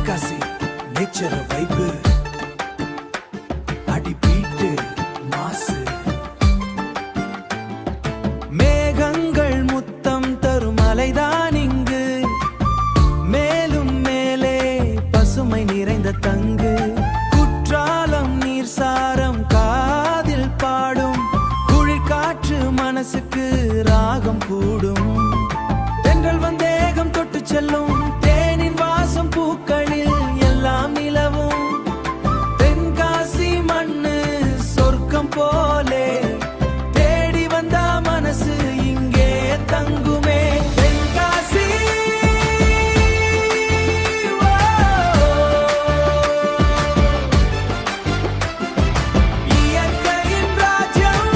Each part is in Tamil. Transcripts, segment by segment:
தென்காசி நேச்சர் வைப்பு அடி பீட்டு மாசு மேகங்கள் முத்தம் தரும் மலைதான் இங்கு மேலும் மேலே பசுமை நிறைந்த தங்கு குற்றாலம் நீர் சாரம் காதில் பாடும் குளிர்காற்று மனசுக்கு ராகம் கூடும் தென்றல் வந்தேகம் தொட்டு செல்லும் தேனின் வாசம் பூக்களில் எல்லாம் நிலவும் தென்காசி மண்ணு சொர்க்கம் போலே தேடி வந்தா மனசு இங்கே தங்குமே தென்காசி இயற்கையின் ராஜ்யம்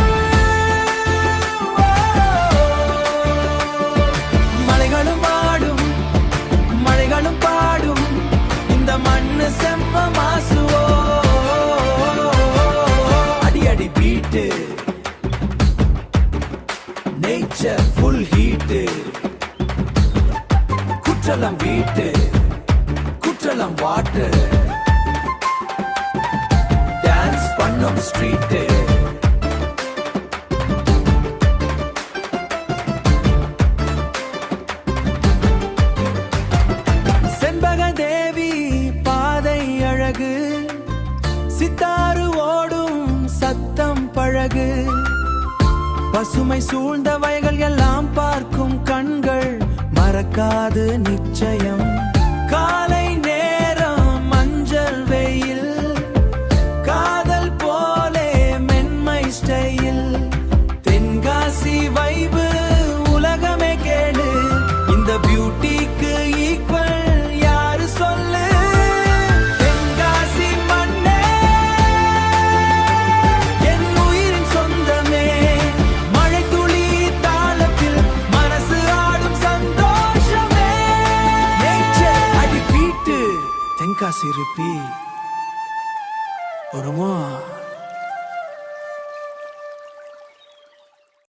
மலைகளும் ஆடும் மழைகளும் பாடும் இந்த மண்ணு செம்ம மாசுவோ அடி அடி பீட்டு நேச்சர் ஃபுல் ஹீட்டு குற்றலம் வீட்டு குற்றலம் வாட்டர் டான்ஸ் பண்ணும் ஸ்ட்ரீட்டு தேவி பாதை அழகு சித்தாறு ஓடும் சத்தம் பழகு பசுமை சூழ்ந்த வயல்கள் எல்லாம் பார்க்கும் கண்கள் மறக்காது நிச்சயம் காலை நேரம் மஞ்சள் வெயில் காதல் போலே மென்மை ஸ்டைல் தென்காசி வைபு உலகமே கேளு இந்த பியூட்டிக்கு ஈக்குவல் தென்காசி ரிப்பி ஒருமா